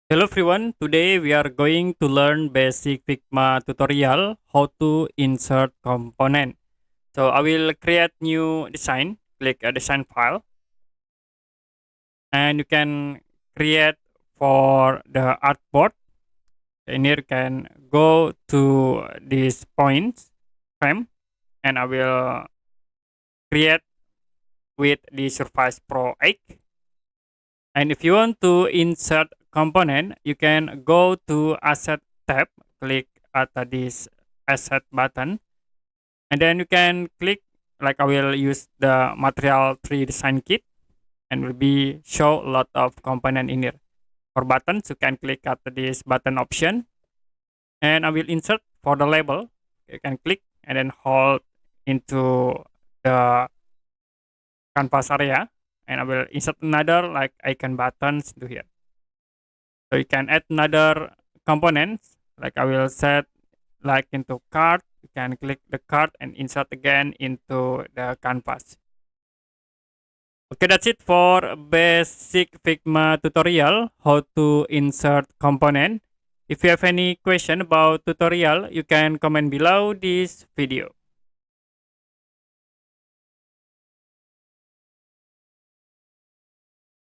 Hello everyone, today we are going to learn basic Figma tutorial how to insert component. So I will create new design, click a design file, and you can create for the artboard. And here you can go to these points frame and I will create with the Surface Pro 8. And if you want to insert component, you can go to Asset tab, click at this Asset button, and then you can click, like I will use the Material 3 Design Kit, and will be show a lot of component in here. For buttons, you can click at this button option, and I will insert for the label. You can click and then hold into the canvas area, and I will insert another like icon buttons to here. So you can add another components, like I will set like into card. You can click the card and insert again into the canvas. Okay, that's it for basic Figma tutorial, how to insert component. If you have any question about tutorial, you can comment below this video.